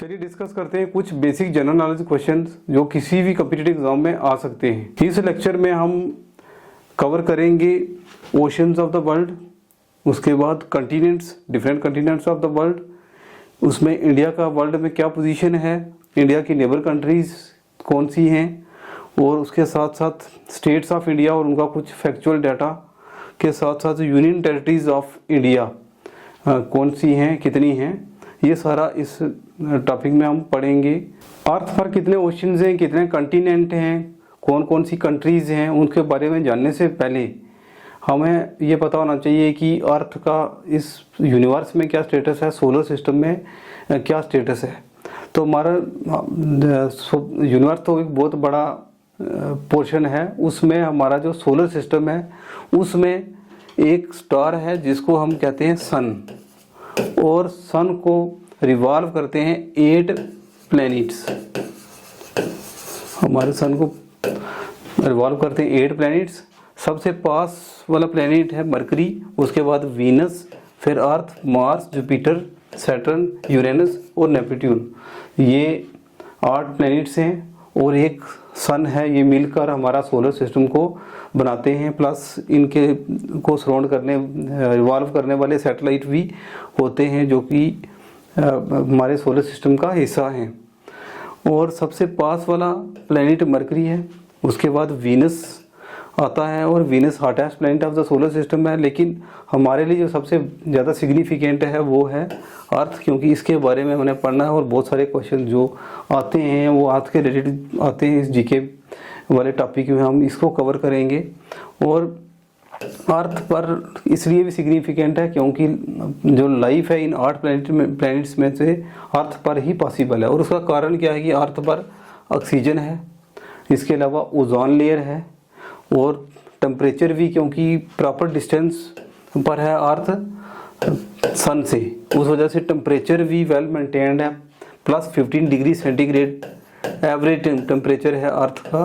चलिए डिस्कस करते हैं कुछ बेसिक जनरल नॉलेज क्वेश्चंस जो किसी भी कॉम्पिटिटिव एग्जाम में आ सकते हैं। इस लेक्चर में हम कवर करेंगे ओशंस ऑफ द वर्ल्ड, उसके बाद continents, different continents of the world, उसमें इंडिया का वर्ल्ड में क्या पोजीशन है, इंडिया की नेबर कंट्रीज कौन सी हैं, और उसके साथ साथ स्टेट्स ऑफ इंडिया और उनका कुछ फैक्चुअल डाटा के साथ साथ यूनियन टेरिटरीज ऑफ इंडिया कौन सी हैं, कितनी हैं, ये सारा इस टॉपिक में हम पढ़ेंगे। अर्थ पर कितने ओशंस हैं, कितने कंटिनेंट हैं, कौन कौन सी कंट्रीज़ हैं, उनके बारे में जानने से पहले हमें ये पता होना चाहिए कि अर्थ का इस यूनिवर्स में क्या स्टेटस है, सोलर सिस्टम में क्या स्टेटस है। तो हमारा यूनिवर्स तो एक बहुत बड़ा पोर्शन है, उसमें हमारा जो सोलर सिस्टम है उसमें एक स्टार है जिसको हम कहते हैं सन, और सन को रिवॉल्व करते हैं 8 प्लैनेट्स। हमारे सन को रिवॉल्व करते हैं 8 प्लैनेट्स। सबसे पास वाला प्लैनेट है मरकरी, उसके बाद वीनस, फिर अर्थ, मार्स, जुपिटर, सैटर्न, यूरेनस और नेपट्यून। ये 8 प्लैनेट्स हैं और एक सन है। ये मिलकर हमारा सोलर सिस्टम को बनाते हैं, प्लस इनके को सराउंड करने, रिवॉल्व करने वाले सैटेलाइट भी होते हैं जो कि हमारे सोलर सिस्टम का हिस्सा हैं। और सबसे पास वाला प्लैनेट मरकरी है, उसके बाद वीनस आता है, और Venus hottest planet of the solar system है। लेकिन हमारे लिए जो सबसे ज़्यादा सिग्निफिकेंट है वो है अर्थ, क्योंकि इसके बारे में हमने पढ़ना है और बहुत सारे क्वेश्चन जो आते हैं वो अर्थ के रिलेटेड आते हैं। इस जीके वाले टॉपिक में हम इसको कवर करेंगे। और अर्थ पर इसलिए भी सिग्निफिकेंट है क्योंकि जो लाइफ है इन 8 प्लैनेट्स में से अर्थ पर ही पॉसिबल है। और उसका कारण क्या है कि अर्थ पर ऑक्सीजन है, इसके अलावा ओजोन लेयर है, और टेम्परेचर भी क्योंकि प्रॉपर डिस्टेंस पर है अर्थ सन से, उस वजह से टेम्परेचर भी वेल मेंटेन्ड है। Plus 15 degree centigrade average temperature है अर्थ का,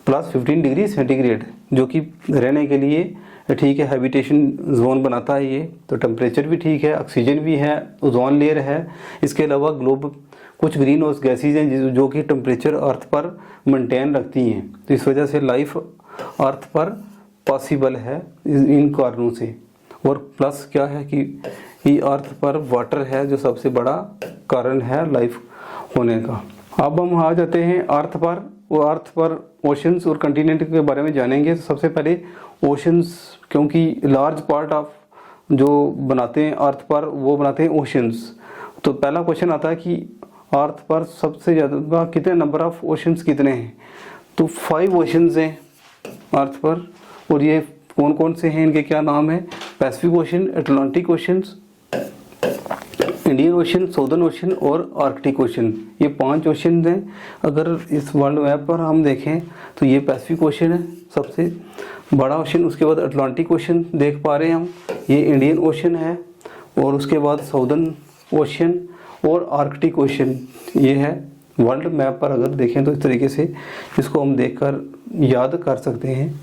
प्लस 15 डिग्री सेंटीग्रेड, जो कि रहने के लिए ठीक है, हैबिटेशन जोन बनाता है ये। तो टेम्परेचर भी ठीक है, ऑक्सीजन भी है, ओजोन लेयर है। इसके अलावा ग्लोब कुछ ग्रीन हाउस गैसेज हैं जो कि टेम्परेचर अर्थ पर मेंटेन रखती हैं। तो इस वजह से लाइफ अर्थ पर पॉसिबल है इन कारणों से। और प्लस क्या है कि ये अर्थ पर वाटर है जो सबसे बड़ा कारण है लाइफ होने का। अब हम आ जाते हैं अर्थ पर, और अर्थ पर ओशंस और कंटिनेंट के बारे में जानेंगे। तो सबसे पहले ओशंस, क्योंकि लार्ज पार्ट ऑफ जो बनाते हैं अर्थ पर वो बनाते हैं ओशंस। तो पहला क्वेश्चन आता है कि अर्थ पर सबसे ज़्यादा कितने नंबर ऑफ ओशंस कितने हैं। तो 5 ओशंस हैं अर्थ पर, और ये कौन कौन से हैं, इनके क्या नाम है। Pacific ocean, Atlantic ocean, Indian ocean, southern ocean और आर्कटिक ओशन। ये 5 ओशन हैं। अगर इस वर्ल्ड मैप पर हम देखें तो ये पैसिफिक ओशन है सबसे बड़ा ओशन, उसके बाद अटलांटिक ओशन देख पा रहे हैं हम, ये इंडियन ओशन है, और उसके बाद साउदर्न ओशन और आर्कटिक ओशन ये है। वर्ल्ड मैप पर अगर देखें तो इस तरीके से इसको हम देखकर याद कर सकते हैं।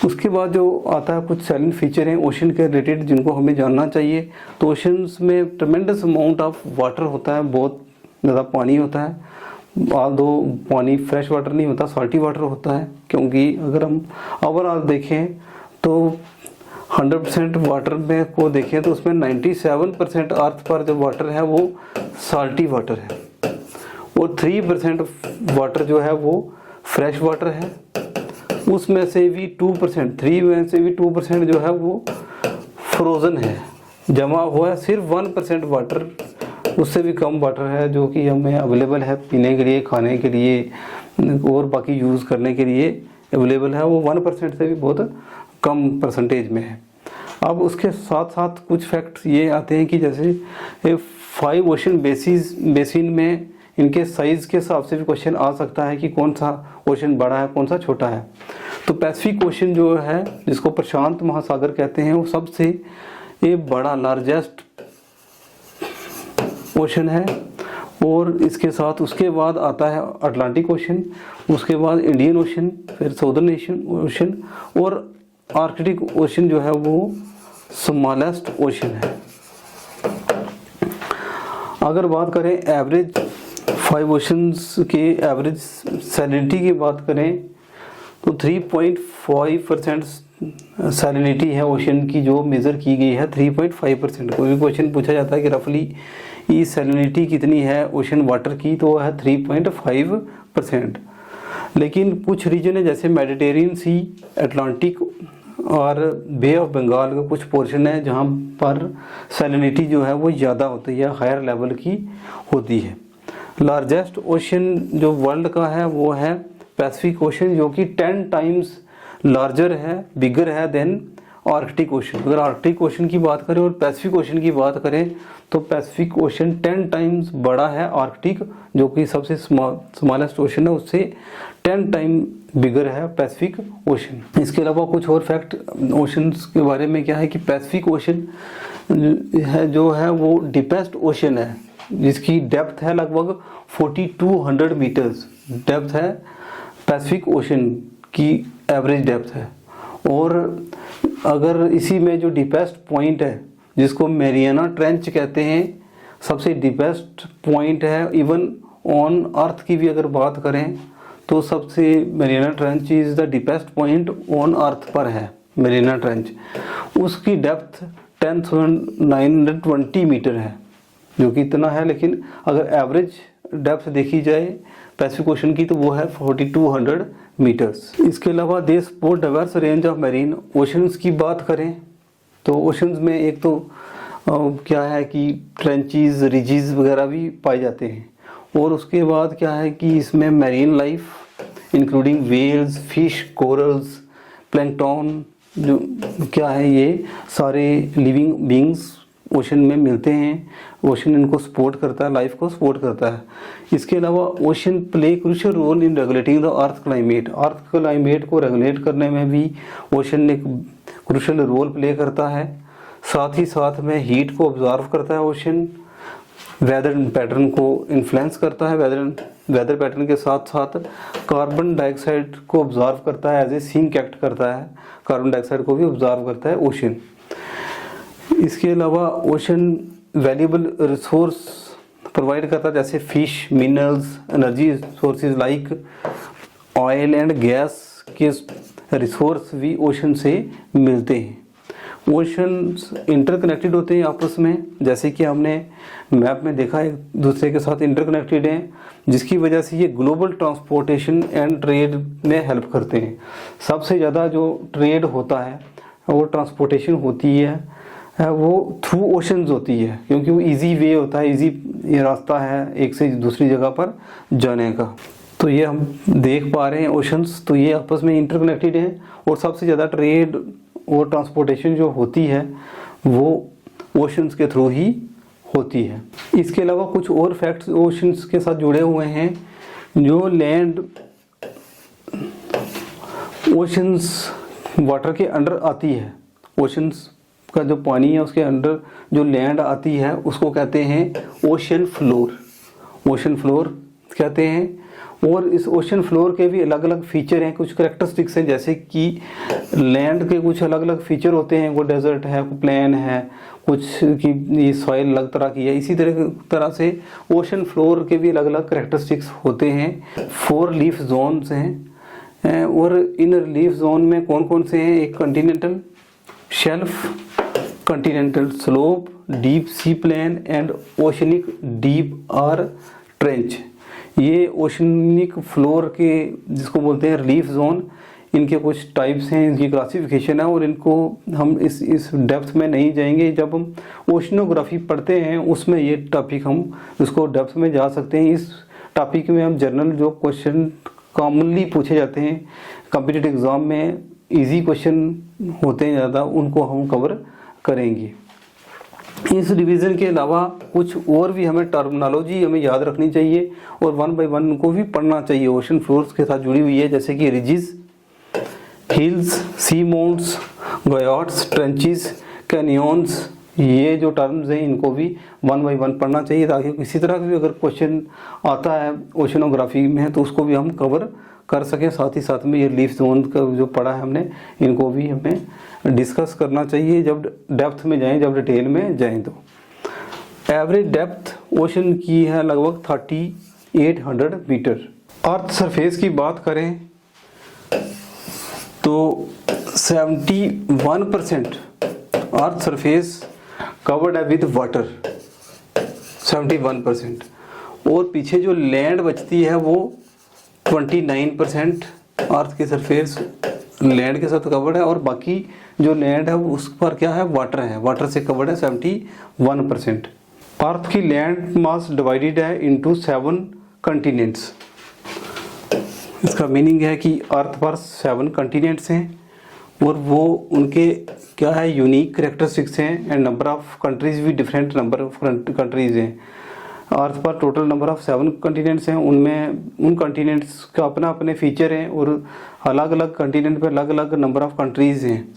उसके बाद जो आता है कुछ सैलेंट फीचर हैं ओशन के रिलेटेड जिनको हमें जानना चाहिए। तो ओशंस में ट्रमेंडस अमाउंट ऑफ वाटर होता है, बहुत ज़्यादा पानी होता है। दो पानी फ्रेश वाटर नहीं होता, सॉल्टी वाटर होता है, क्योंकि अगर हम ओवरऑल देखें तो 100% वाटर में को देखें तो उसमें 97% अर्थ पर जो वाटर है वो साल्टी वाटर है, और 3% वाटर जो है वो फ्रेश वाटर है। उसमें से भी 2%, 3 में से भी 2% जो है वो फ्रोज़न है, जमा हुआ है। सिर्फ 1% वाटर, उससे भी कम वाटर है जो कि हमें अवेलेबल है पीने के लिए, खाने के लिए और बाकी यूज़ करने के लिए अवेलेबल है। वो 1% से भी बहुत कम परसेंटेज में है। अब उसके साथ साथ कुछ फैक्ट्स ये आते हैं कि जैसे 5 ओशन बेसिन में इनके साइज़ के हिसाब से भी क्वेश्चन आ सकता है कि कौन सा ओशन बड़ा है, कौन सा छोटा है। तो पैसिफिक ओशन जो है, जिसको प्रशांत महासागर कहते हैं, वो सबसे ये बड़ा लार्जेस्ट ओशन है। और इसके साथ उसके बाद आता है अटलांटिक ओशन, उसके बाद इंडियन ओशन, फिर साउदर्न ओशन, और आर्कटिक ओशन जो है वो स्मॉलेस्ट ओशन है। अगर बात करें एवरेज 5 ओशंस के एवरेज सैलिनिटी की बात करें तो 3.5% सैलिनिटी है ओशन की जो मेज़र की गई है 3.5%। कोई भी क्वेश्चन पूछा जाता है कि रफली ये सैलिनिटी कितनी है ओशन वाटर की, तो वह है 3.5%। लेकिन कुछ रीजन है जैसे मेडिटेरियन सी, अटलांटिक और बे ऑफ बंगाल का कुछ पोर्शन है जहाँ पर सैलिनिटी जो है वो ज़्यादा होती है, हायर लेवल की होती है। लार्जेस्ट ओशन जो वर्ल्ड का है वो है पैसिफिक ओशन, जो कि 10 टाइम्स लार्जर है, बिगर है देन आर्कटिक ओशन। अगर आर्कटिक ओशन की बात करें और पैसिफिक ओशन की बात करें तो पैसिफिक ओशन 10 टाइम्स बड़ा है आर्कटिक, जो कि सबसे स्मॉलेस्ट ओशन है, उससे 10 टाइम बिगर है पैसिफिक ओशन। इसके अलावा कुछ और फैक्ट ओशंस के बारे में क्या है कि पैसिफिक ओशन है जो है वो डीपेस्ट ओशन है, जिसकी डेप्थ है लगभग 4200 मीटर्स डेप्थ है। पैसिफिक ओशन की एवरेज डेप्थ है। और अगर इसी में जो डीपेस्ट पॉइंट है जिसको मैरियाना ट्रेंच कहते हैं, सबसे डीपेस्ट पॉइंट है। इवन ऑन अर्थ की भी अगर बात करें तो सबसे Mariana trench is the deepest point on earth पर है मैरियाना ट्रेंच। उसकी डेप्थ 10,920 मीटर है, जो कि इतना है। लेकिन अगर एवरेज डेप्थ देखी जाए पैसिफिक ओशन की तो वो है 4200 मीटर्स। इसके अलावा they support diverse range of marine oceans की बात करें तो ओशंस में एक तो क्या है कि ट्रेंचीज, रिजीज वगैरह भी पाए जाते हैं। और उसके बाद क्या है कि इसमें marine life including whales, fish, corals, plankton जो क्या है ये सारे लिविंग बींग्स ओशन में मिलते हैं। ओशन इनको सपोर्ट करता है, लाइफ को सपोर्ट करता है। इसके अलावा ocean play crucial role in regulating the earth climate. Earth climate को रेगुलेट करने में भी ओशन एक क्रूशियल रोल प्ले करता है। साथ ही साथ में हीट को ऑब्जर्व करता है ओशन, वेदर पैटर्न को इन्फ्लुएंस करता है, वेदर पैटर्न के साथ साथ कार्बन डाइऑक्साइड को ऑब्जर्व करता है, एज ए सिंक एक्ट करता है, कार्बन डाइऑक्साइड को भी ऑब्जर्व करता है ओशन। इसके अलावा ओशन वैल्यूएबल रिसोर्स प्रोवाइड करता है, जैसे fish, minerals, energy sources like oil and gas के रिसोर्स भी ओशन से मिलते हैं। ओशंस इंटरकनेक्टेड होते हैं आपस में, जैसे कि हमने मैप में देखा एक दूसरे के साथ इंटरकनेक्टेड हैं, जिसकी वजह से ये ग्लोबल ट्रांसपोर्टेशन एंड ट्रेड में हेल्प करते हैं। सबसे ज़्यादा जो ट्रेड होता है वो ट्रांसपोर्टेशन होती है वो थ्रू ओशंस होती है, क्योंकि वो इजी वे होता है, इजी ये रास्ता है एक से दूसरी जगह पर जाने का। तो ये हम देख पा रहे हैं ओशंस, तो ये आपस में इंटरकनेक्टेड हैं और सबसे ज़्यादा ट्रेड और ट्रांसपोर्टेशन जो होती है वो ओशंस के थ्रू ही होती है। इसके अलावा कुछ और फैक्ट्स ओशंस के साथ जुड़े हुए हैं। जो लैंड ओशंस वाटर के अंडर आती है, ओशंस का जो पानी है उसके अंडर जो लैंड आती है उसको कहते हैं ओशन फ्लोर, ओशन फ्लोर कहते हैं। और इस ओशन फ्लोर के भी अलग अलग फीचर हैं, कुछ करेक्टरिस्टिक्स हैं, जैसे कि लैंड के कुछ अलग अलग फीचर होते हैं, वो डेजर्ट है, प्लेन है, कुछ की ये सॉइल अलग तरह की है। इसी तरह से ओशन फ्लोर के भी अलग अलग करेक्टरिस्टिक्स होते हैं। 4 लीफ जोन्स हैं और इन लीफ जोन में कौन कौन से हैं? एक continental shelf, continental slope, deep sea plain and oceanic deep or trench. ये ओशनिक फ्लोर के जिसको बोलते हैं रिलीफ जोन, इनके कुछ टाइप्स हैं, इनकी क्लासिफिकेशन है और इनको हम इस डेप्थ में नहीं जाएंगे। जब हम ओशनोग्राफी पढ़ते हैं उसमें ये टॉपिक हम इसको डेप्थ में जा सकते हैं। इस टॉपिक में हम जनरल जो क्वेश्चन कॉमनली पूछे जाते हैं कॉम्पिटिटिव एग्जाम में, इजी क्वेश्चन होते हैं ज़्यादा, उनको हम कवर करेंगे। इस रिवीजन के अलावा कुछ और भी हमें टर्मिनोलॉजी हमें याद रखनी चाहिए और 1 बाय 1 उनको भी पढ़ना चाहिए। ओशन फ्लोर्स के साथ जुड़ी हुई है, जैसे कि रिजिस, हिल्स, सी माउंट्स, गॉयट्स, ट्रेंचेस, कैनियंस, ये जो टर्म्स हैं इनको भी 1 बाय 1 पढ़ना चाहिए, ताकि किसी तरह का भी अगर क्वेश्चन आता है ओशनोग्राफी में तो उसको भी हम कवर कर सकें। साथ ही साथ में ये लीफ जोन का जो पढ़ा है हमने, इनको भी हमें डिस्कस करना चाहिए जब डेप्थ में जाएं, जब डिटेल में जाएं। एवरेज डेप्थ ओशन की है लगभग 3800 मीटर। अर्थ सरफेस की बात करें तो 71% अर्थ सरफेस कवर्ड है विद वाटर, 71%। और पीछे जो लैंड बचती है वो 29% अर्थ की सरफेस लैंड के साथ कवर्ड है, और बाकी जो लैंड है उस पर क्या है, वाटर है, वाटर से कवर्ड है 71%। अर्थ की लैंड मास डिवाइडेड है इनटू 7 कंटिनेंट्स। इसका मीनिंग है कि अर्थ पर 7 कंटिनेंट्स हैं और वो उनके क्या है, यूनिक करेक्टरिस्टिक्स हैं, एंड नंबर ऑफ कंट्रीज भी डिफरेंट नंबर ऑफ कंट्रीज हैं। अर्थ पर टोटल नंबर ऑफ 7 कंटिनेंट्स हैं, उनमें उन कंटिनेंट्स का अपना अपने फीचर हैं और अलग अलग कंटिनेंट पर अलग अलग नंबर ऑफ कंट्रीज हैं।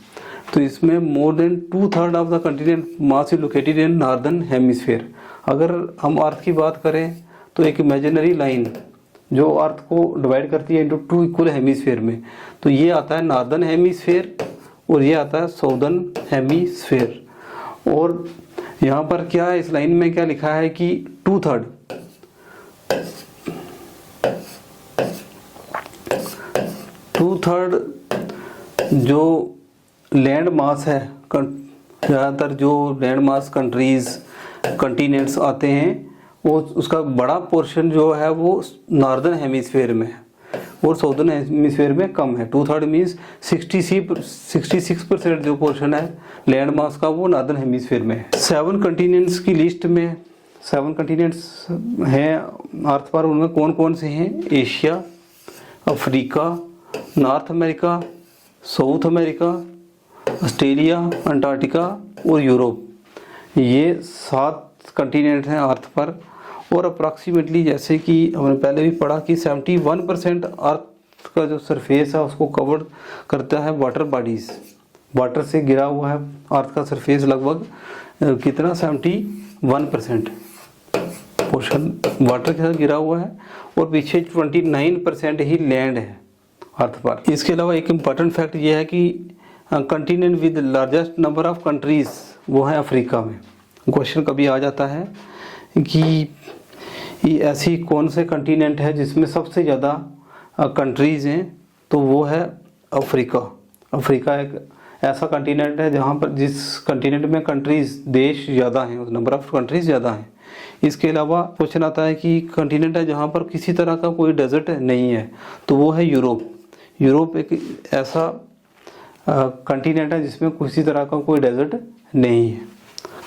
तो इसमें more than 2/3 of the continent mass is located in northern hemisphere. अगर हम अर्थ की बात करें तो एक इमेजिनरी लाइन जो अर्थ को डिवाइड करती है इनटू 2 इक्वल हेमिस्फीयर में, तो ये आता है नॉर्दर्न हेमिस्फीयर और ये आता है साउदर्न हेमिस्फीयर। और यहाँ पर क्या है, इस लाइन में क्या लिखा है कि 2/3 जो लैंड मास है, ज़्यादातर जो लैंड मास कंट्रीज कंटिनेंट्स आते हैं वो उसका बड़ा पोर्शन जो है वो नॉर्दर्न हेमिस्फीयर में है और साउदर्न हेमिस्फीयर में कम है। 2/3 मीन्स 66% जो पोर्शन है लैंड मास का वो नॉर्दर्न हेमिस्फीयर में है। 7 कंटिनेंट्स की लिस्ट में 7 कंटिनेंट्स हैं अर्थ पर, उनमें कौन कौन से हैं? Asia, Africa, north America, south America, Australia, Antarctica और यूरोप। ये 7 कंटिनेंट हैं अर्थ पर। और अप्रॉक्सीमेटली जैसे कि हमने पहले भी पढ़ा कि 71% अर्थ का जो सरफेस है उसको कवर करता है वाटर बॉडीज। वाटर से घिरा हुआ है अर्थ का सरफेस लगभग कितना, 71% पोर्शन वाटर के साथ घिरा हुआ है और पीछे 29% ही लैंड है अर्थ पर। इसके अलावा एक इम्पॉर्टेंट फैक्ट ये है कि continent with largest number of countries वो है अफ्रीका में। क्वेश्चन कभी आ जाता है कि ये ऐसी कौन से कंटिनेंट है जिसमें सबसे ज़्यादा कंट्रीज़ हैं, तो वो है अफ्रीका। अफ्रीका एक ऐसा कंटिनेंट है जहाँ पर जिस कंटिनेंट में कंट्रीज़ देश ज़्यादा हैं, नंबर ऑफ कंट्रीज़ ज़्यादा हैं। इसके अलावा क्वेश्चन आता है कि कंटिनेंट है जहाँ पर किसी तरह का कोई डेजर्ट नहीं है, तो वो है यूरोप। यूरोप एक ऐसा कंटिनेंट है जिसमें किसी तरह का कोई डेजर्ट नहीं है।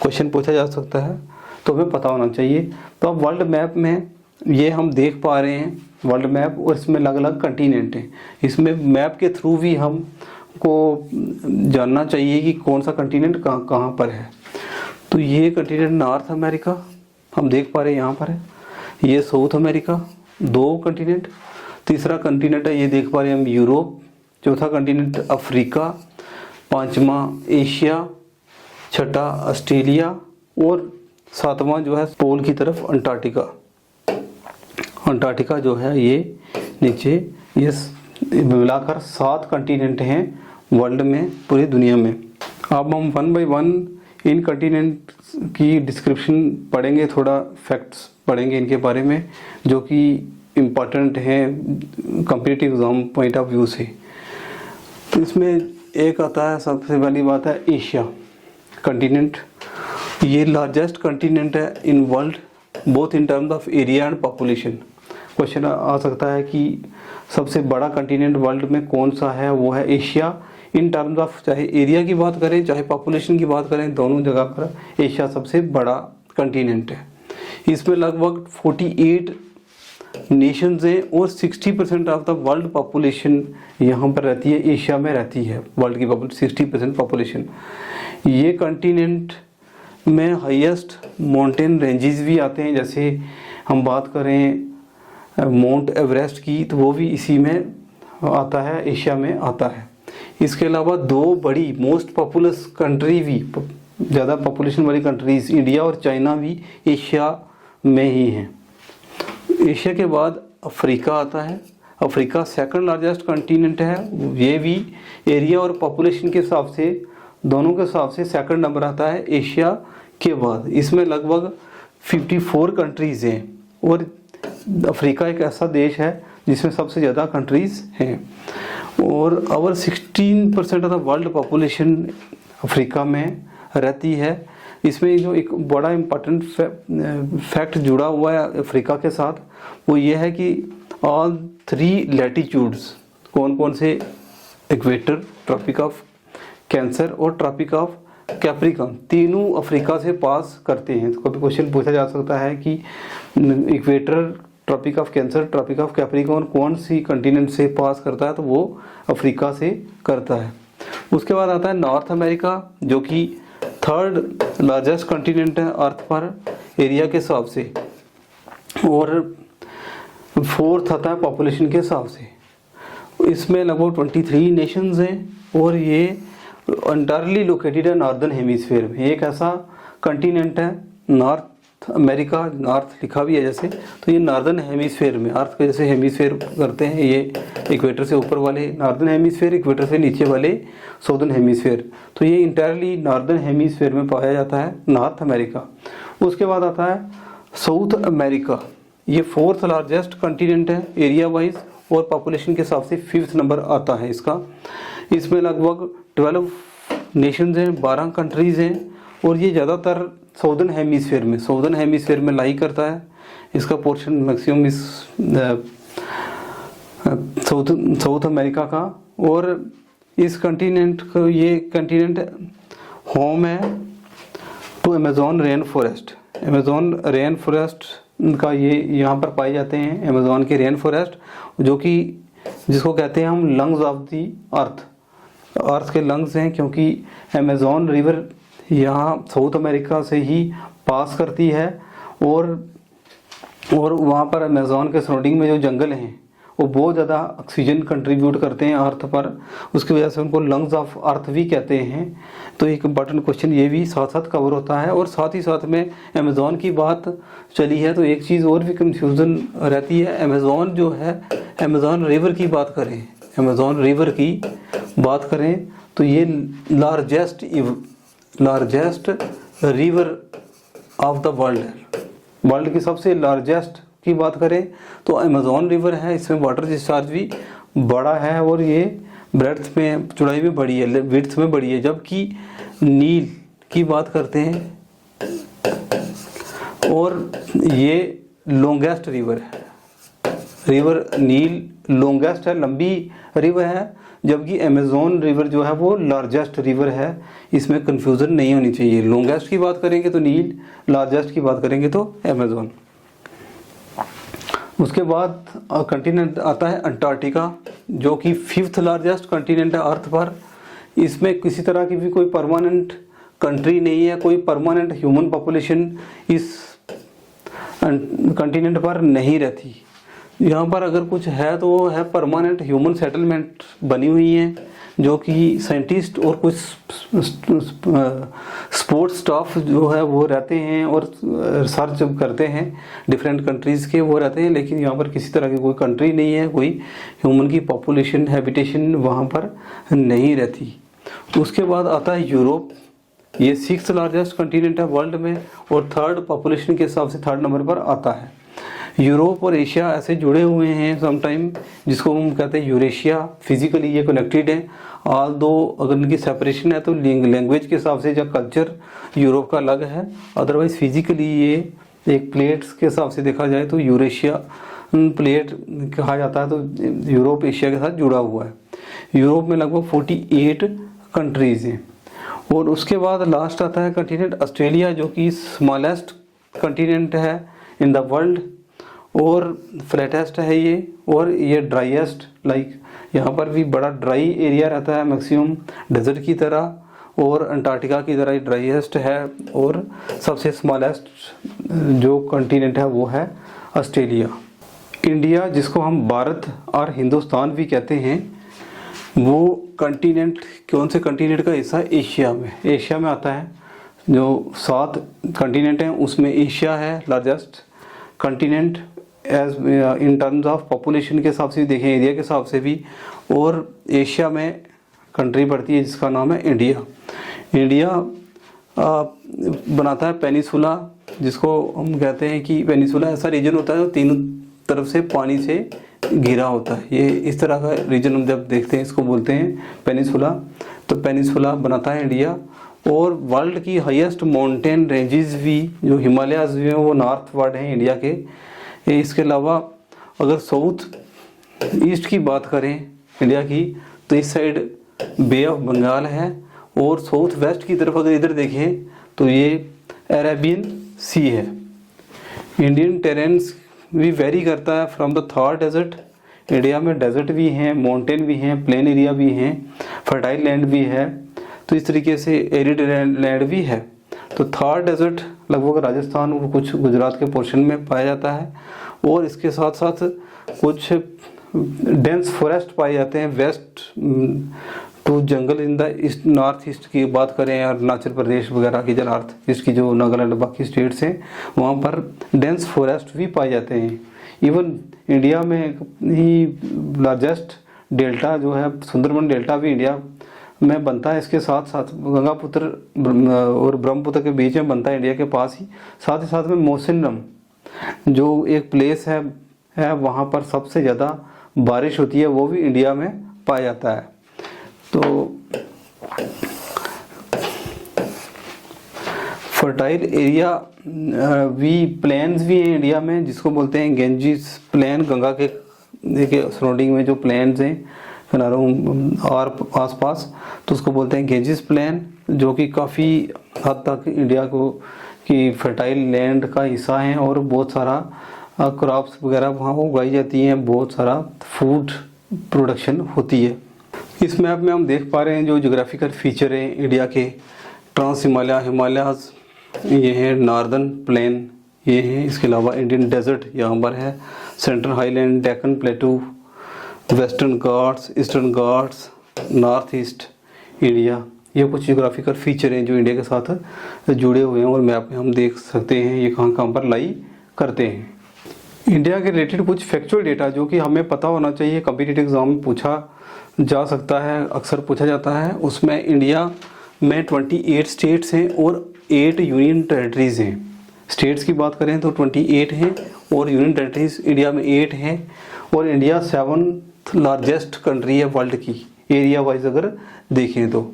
क्वेश्चन पूछा जा सकता है तो हमें पता होना चाहिए। तो अब वर्ल्ड मैप में ये हम देख पा रहे हैं वर्ल्ड मैप, और इसमें अलग अलग कंटिनेंट हैं। इसमें मैप के थ्रू भी हमको जानना चाहिए कि कौन सा कंटिनेंट कहाँ पर है। तो ये कंटिनेंट नॉर्थ अमेरिका हम देख पा रहे हैं यहाँ पर है, ये साउथ अमेरिका 2 कंटिनेंट, तीसरा कंटिनेंट है ये देख पा रहे हैं हम यूरोप, चौथा कंटिनेंट अफ्रीका, 5वां एशिया, 6ठा ऑस्ट्रेलिया और 7वां जो है पोल की तरफ अंटार्कटिका। अंटार्कटिका जो है ये नीचे, ये मिलाकर 7 कंटिनेंट हैं वर्ल्ड में, पूरी दुनिया में। अब हम 1 बाय 1 इन कंटिनेंट की डिस्क्रिप्शन पढ़ेंगे, थोड़ा फैक्ट्स पढ़ेंगे इनके बारे में जो कि इम्पॉर्टेंट हैं competitive exam point of view से। तो इसमें एक आता है, सबसे पहली बात है एशिया कंटिनेंट। ये लार्जेस्ट कंटिनेंट है in world both in terms of area and population. Question आ सकता है कि सबसे बड़ा कंटिनेंट वर्ल्ड में कौन सा है, वो है एशिया। इन टर्म्स ऑफ चाहे एरिया की बात करें चाहे पॉपुलेशन की बात करें, दोनों जगह पर एशिया सबसे बड़ा कंटिनेंट है। इसमें लगभग 48 नेशंस हैं और 60% ऑफ द वर्ल्ड पॉपुलेशन यहाँ पर रहती है, एशिया में रहती है। वर्ल्ड की 60% पॉपुलेशन। ये कंटिनेंट में हाईएस्ट माउंटेन रेंजेस भी आते हैं, जैसे हम बात करें माउंट एवरेस्ट की तो वो भी इसी में आता है, एशिया में आता है। इसके अलावा 2 बड़ी मोस्ट पॉपुलस कंट्री भी, ज़्यादा पॉपुलेशन वाली कंट्रीज इंडिया और चाइना भी एशिया में ही हैं। एशिया के बाद अफ्रीका आता है। अफ्रीका सेकंड लार्जेस्ट कंटिनेंट है, ये भी एरिया और पॉपुलेशन के हिसाब से, दोनों के हिसाब से सेकंड नंबर आता है एशिया के बाद। इसमें लगभग 54 कंट्रीज़ हैं, और अफ्रीका एक ऐसा देश है जिसमें सबसे ज़्यादा कंट्रीज़ हैं। और over 16% of the world population Africa में रहती है। इसमें जो एक बड़ा इम्पोर्टेंट फैक्ट जुड़ा हुआ है अफ्रीका के साथ, वो ये है कि ऑल 3 लैटीट्यूड्स, कौन कौन से, इक्वेटर, ट्रॉपिक ऑफ कैंसर और ट्रॉपिक ऑफ कैप्रिकॉर्न, तीनों अफ्रीका से पास करते हैं। तो कभी क्वेश्चन पूछा जा सकता है कि equator, Tropic of Cancer, Tropic of Capricorn कौन सी कंटिनेंट से पास करता है, तो वो अफ्रीका से करता है। उसके बाद आता है नॉर्थ अमेरिका, जो कि 3rd लार्जेस्ट कंटिनेंट है अर्थ पर एरिया के हिसाब से, और 4th आता है पॉपुलेशन के हिसाब से। इसमें लगभग 23 नेशंस हैं, और ये एंटायरली लोकेटेड है नॉर्दर्न हेमिस्फीयर में। एक ऐसा कंटिनेंट है नॉर्थ अमेरिका, नॉर्थ लिखा भी है जैसे, तो ये नॉर्दर्न हेमिस्फीयर में, अर्थ के जैसे हेमिस्फीयर करते हैं, ये इक्वेटर से ऊपर वाले नॉर्दर्न हेमिस्फीयर, इक्वेटर से नीचे वाले साउदर्न हेमिस्फीयर, तो ये इंटायरली नॉर्दर्न हेमिस्फीयर में पाया जाता है नॉर्थ अमेरिका। उसके बाद आता है साउथ अमेरिका, ये 4th लार्जेस्ट कंटिनेंट है एरिया वाइज, और पॉपुलेशन के हिसाब से 5th नंबर आता है इसका। इसमें लगभग 12 नेशंस हैं, 12 कंट्रीज़ हैं, और ये ज़्यादातर साउदर्न हेमिस्फीयर में लाई करता है। इसका पोर्शन मैक्सिमम इस साउथ अमेरिका का, और इस कंटिनेंट को, ये कंटिनेंट होम है to Amazon rain forest. Amazon rain forest का ये यहाँ पर पाए जाते हैं, अमेज़न के रेन फॉरेस्ट, जो कि जिसको कहते हैं हम लंग्स ऑफ दी अर्थ के लंग्स हैं, क्योंकि अमेज़न रिवर यहाँ साउथ अमेरिका से ही पास करती है, और वहाँ पर अमेज़न के सराउंडिंग में जो जंगल हैं वो बहुत ज़्यादा ऑक्सीजन कंट्रीब्यूट करते हैं अर्थ पर, उसकी वजह से उनको लंग्स ऑफ अर्थ भी कहते हैं। तो एक इम्पॉर्टेंट क्वेश्चन ये भी साथ साथ कवर होता है। और साथ ही साथ में अमेज़न की बात चली है तो एक चीज़ और भी कंफ्यूजन रहती है। अमेज़न जो है, अमेज़न रिवर की बात करें, अमेज़न रिवर की बात करें तो ये largest river of the world है। वर्ल्ड की सबसे लार्जेस्ट की बात करें तो अमेज़न रिवर है। इसमें वाटर डिस्चार्ज भी बड़ा है और ये ब्रेड्थ में, चौड़ाई में बड़ी है, विड्थ में बड़ी है। जबकि नील की बात करते हैं और ये लॉन्गेस्ट रिवर है। रिवर नील लॉन्गेस्ट है, लंबी रिवर है, जबकि अमेज़न रिवर जो है वो लार्जेस्ट रिवर है। इसमें कंफ्यूजन नहीं होनी चाहिए। लॉन्गेस्ट की बात करेंगे तो नील, लार्जेस्ट की बात करेंगे तो अमेज़न। उसके बाद कंटिनेंट आता है अंटार्कटिका, जो कि 5th लार्जेस्ट कंटिनेंट है अर्थ पर। इसमें किसी तरह की भी कोई परमानेंट कंट्री नहीं है, कोई परमानेंट ह्यूमन पॉपुलेशन इस कंटिनेंट पर नहीं रहती। यहाँ पर अगर कुछ है तो वो है परमानेंट ह्यूमन सेटलमेंट बनी हुई हैं, जो कि साइंटिस्ट और कुछ स्पोर्ट्स स्टाफ जो है वो रहते हैं और रिसर्च करते हैं डिफरेंट कंट्रीज़ के, वो रहते हैं। लेकिन यहाँ पर किसी तरह की कोई कंट्री नहीं है, कोई ह्यूमन की पॉपुलेशन हैबिटेशन वहाँ पर नहीं रहती। उसके बाद आता है यूरोप। ये 6th लार्जेस्ट कंटिनेंट है वर्ल्ड में और 3rd पॉपुलेशन के हिसाब से 3rd नंबर पर आता है। यूरोप और एशिया ऐसे जुड़े हुए हैं समटाइम, जिसको हम कहते हैं यूरेशिया। फिजिकली ये कनेक्टेड है, ऑल दो अगर इनकी सेपरेशन है तो लैंग्वेज के हिसाब से या कल्चर यूरोप का अलग है, अदरवाइज फिजिकली ये एक प्लेट्स के हिसाब से देखा जाए तो यूरेशिया प्लेट कहा जाता है। तो यूरोप एशिया के साथ जुड़ा हुआ है। यूरोप में लगभग 48 कंट्रीज़ हैं। और उसके बाद लास्ट आता है कंटिनेंट ऑस्ट्रेलिया, जो कि स्मॉलेस्ट कंटिनेंट है इन द वर्ल्ड और फ्लैटेस्ट है ये, और ये ड्राईएस्ट, लाइक यहाँ पर भी बड़ा ड्राई एरिया रहता है मैक्सिमम डेजर्ट की तरह, और अंटार्कटिका की तरह ड्राईएस्ट है। और सबसे स्मॉलेस्ट जो कंटिनेंट है वो है ऑस्ट्रेलिया। इंडिया, जिसको हम भारत और हिंदुस्तान भी कहते हैं, वो कंटिनेंट कौन से कंटिनेंट का हिस्सा है? एशिया में आता है। जो 7 कंटिनेंट हैं उसमें एशिया है largest continent as in terms of population के हिसाब से भी देखें, एरिया के हिसाब से भी। और एशिया में कंट्री पड़ती है जिसका नाम है इंडिया। इंडिया बनाता है पेनिसुला जिसको हम कहते हैं कि पेनिसुला ऐसा रीजन होता है जो तीनों तरफ से पानी से घिरा होता है। ये इस तरह का रीजन हम जब देखते हैं इसको बोलते हैं पेनिसुला। तो पेनिसुला बनाता है इंडिया। और वर्ल्ड की हाईएस्ट माउंटेन रेंजेस भी जो हिमालयाज भी हैं वो नॉर्थ वर्ड हैं इंडिया के। इसके अलावा अगर साउथ ईस्ट की बात करें इंडिया की तो इस साइड बे ऑफ बंगाल है, और साउथ वेस्ट की तरफ अगर इधर देखें तो ये अरेबियन सी है। इंडियन टेरेन्स भी वेरी करता है from the Thar desert. India में डेजर्ट भी हैं, माउंटेन भी हैं, प्लेन एरिया भी हैं, फर्टाइल लैंड भी है, तो इस तरीके से एरिड लैंड भी है। तो थार डेजर्ट लगभग राजस्थान और कुछ गुजरात के पोर्शन में पाया जाता है, और इसके साथ साथ कुछ डेंस फॉरेस्ट पाए जाते हैं west to jungle in the east north east की बात करें, अरुणाचल प्रदेश वगैरह की जो नॉर्थ ईस्ट की जो नागालैंड बाकी स्टेट्स हैं वहाँ पर डेंस फॉरेस्ट भी पाए जाते हैं। इवन इंडिया में ही लार्जेस्ट डेल्टा जो है सुंदरबन डेल्टा भी इंडिया में बनता है। इसके साथ साथ गंगापुत्र और ब्रह्मपुत्र के बीच में बनता है इंडिया के पास ही। साथ में मौसिनराम जो एक प्लेस है वहाँ पर सबसे ज़्यादा बारिश होती है, वो भी इंडिया में पाया जाता है। तो फर्टाइल एरिया भी प्लेन्स भी हैं इंडिया में, जिसको बोलते हैं गेंजीस प्लेन। गंगा के देखिए सराउंडिंग में जो प्लेन्स हैं किनारों और आसपास, तो उसको बोलते हैं गेंजीस प्लेन, जो कि काफ़ी हद तक इंडिया को की फर्टाइल लैंड का हिस्सा हैं, और बहुत सारा क्रॉप्स वगैरह वहाँ उगाई जाती हैं, बहुत सारा फूड प्रोडक्शन होती है। इस मैप में हम देख पा रहे हैं जो जोग्राफिकल फीचर हैं इंडिया के। ट्रांस हिमालयाज ये है, नॉर्दर्न प्लेन ये है, इसके अलावा इंडियन डेजर्ट यहाँ पर है, central highland, Deccan प्लेटू, western Ghats, eastern Ghats, north east India. ये कुछ जोग्राफिकल फीचर हैं जो इंडिया के साथ जुड़े हुए हैं, और मैप में हम देख सकते हैं ये कहाँ पर लाई करते हैं। इंडिया के रिलेटेड कुछ फैक्चुअल डेटा जो कि हमें पता होना चाहिए, कॉम्पिटिटिव एग्जाम में पूछा जा सकता है, अक्सर पूछा जाता है। उसमें इंडिया में 28 स्टेट्स हैं और 8 यूनियन टेरिटरीज़ हैं। स्टेट्स की बात करें तो 28 हैं और यूनियन टेरिटरीज इंडिया में 8 हैं, और इंडिया 7th लार्जेस्ट कंट्री है वर्ल्ड की एरिया वाइज अगर देखें तो।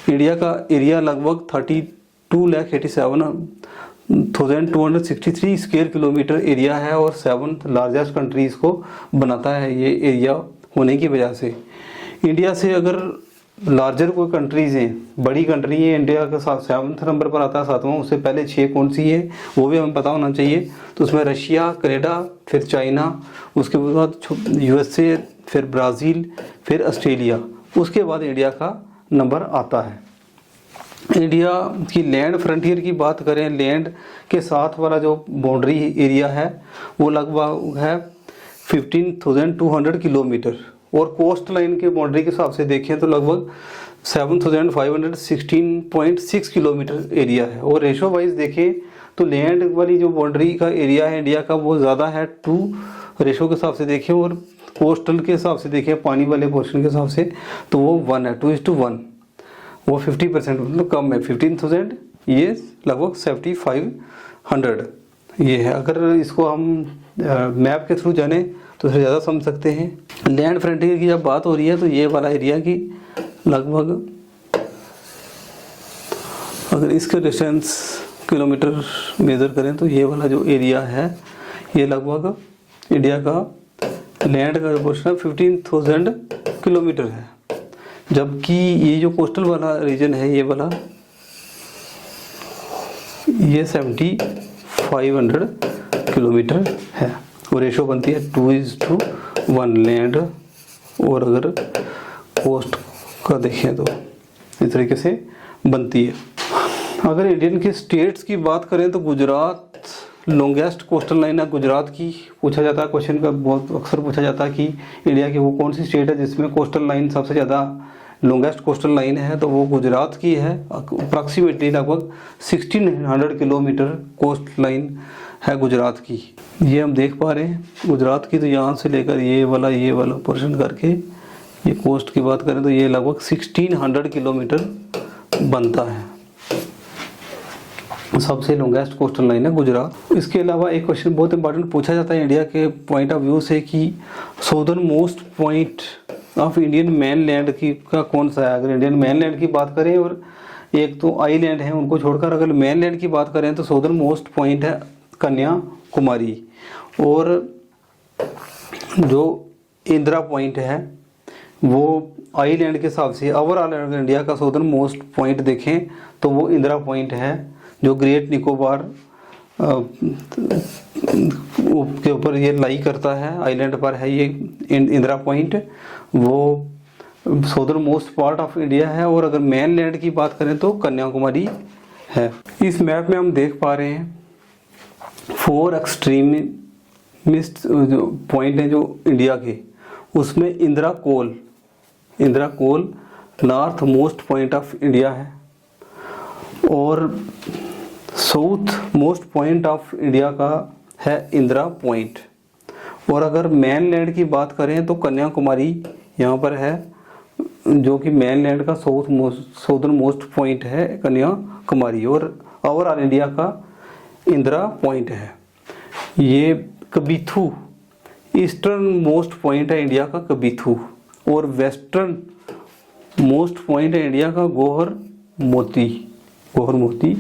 इंडिया का एरिया लगभग 32,87,263 स्क्वायर किलोमीटर एरिया है, और 7th लार्जेस्ट कंट्रीज को बनाता है ये एरिया होने की वजह से। इंडिया से अगर लार्जर कोई कंट्रीज हैं, बड़ी कंट्री है इंडिया का 7वें नंबर पर आता है, 7वां, उससे पहले 6 कौन सी है वो भी हमें पता होना चाहिए। तो उसमें रशिया, कनाडा, फिर चाइना, उसके बाद USA, फिर ब्राज़ील, फिर ऑस्ट्रेलिया, उसके बाद इंडिया का नंबर आता है। इंडिया की लैंड फ्रंटियर की बात करें, लैंड के साथ वाला जो बाउंड्री एरिया है वो लगभग है 15,200 किलोमीटर, और कोस्ट लाइन के बाउंड्री के हिसाब से देखें तो लगभग 7,516.6 किलोमीटर एरिया है। और रेशो वाइज देखें तो लैंड वाली जो बाउंड्री का एरिया है इंडिया का वो ज़्यादा है 2 रेशो के हिसाब से देखें, और कोस्टल के हिसाब से देखें पानी वाले पोर्शन के हिसाब से तो वो 1 है, 2:1, वो 50% मतलब कम है। 15,000 ये लगभग 7,500 ये है। अगर इसको हम मैप के थ्रू जाने तो उससे ज़्यादा समझ सकते हैं। लैंड फ्रंटियर की जब बात हो रही है तो ये वाला एरिया की लगभग अगर इसके डिस्टेंस किलोमीटर मेज़र करें तो ये वाला जो एरिया है ये लगभग इंडिया का लैंड का पोर्शन 15,000 किलोमीटर है, जबकि ये जो कोस्टल वाला रीजन है ये वाला ये 7,500 किलोमीटर है, और रेशो बनती है 2:1 लैंड। और अगर कोस्ट का देखें तो इस तरीके से बनती है। अगर इंडियन के स्टेट्स की बात करें तो गुजरात लॉन्गेस्ट कोस्टल लाइन है गुजरात की। पूछा जाता है क्वेश्चन का, बहुत अक्सर पूछा जाता है कि इंडिया की वो कौन सी स्टेट है जिसमें कोस्टल लाइन सबसे ज़्यादा लॉन्गेस्ट कोस्टल लाइन है, तो वो गुजरात की है। अप्रॉक्सीमेटली लगभग 1600 किलोमीटर कोस्ट लाइन है गुजरात की। ये हम देख पा रहे हैं गुजरात की, तो यहाँ से लेकर ये वाला पोर्शन करके ये कोस्ट की बात करें तो ये लगभग 1600 किलोमीटर बनता है। सबसे लॉन्गेस्ट कोस्टल लाइन है गुजरात। इसके अलावा एक क्वेश्चन बहुत इंपॉर्टेंट पूछा जाता है इंडिया के पॉइंट ऑफ व्यू से कि southern most point of Indian mainland की का कौन सा है। अगर इंडियन मैनलैंड की बात करें और एक तो आईलैंड है उनको छोड़कर अगर मैनलैंड की बात करें तो साउदर्न मोस्ट पॉइंट है कन्याकुमारी, और जो इंदिरा पॉइंट है वो आईलैंड के हिसाब से ओवरऑल अगर इंडिया का साउदर्न मोस्ट पॉइंट देखें तो वो इंदिरा पॉइंट है, जो ग्रेट निकोबार के ऊपर ये लाई करता है, आइलैंड पर है ये इंदिरा पॉइंट, वो southern most part of India है। और अगर मेन लैंड की बात करें तो कन्याकुमारी है। इस मैप में हम देख पा रहे हैं 4 एक्सट्रीमिस्ट जो पॉइंट हैं जो इंडिया के, उसमें Indira col north most point of India है, और south most point of India का है इंदिरा पॉइंट। और अगर मेन लैंड की बात करें तो कन्याकुमारी यहाँ पर है, जो कि मेन लैंड का साउदर्न मोस्ट पॉइंट है कन्याकुमारी, और ओवरऑल इंडिया का इंदिरा पॉइंट है। ये कबीथू ईस्टर्न मोस्ट पॉइंट है इंडिया का कबीथू, और वेस्टर्न मोस्ट पॉइंट है इंडिया का गौहर मोती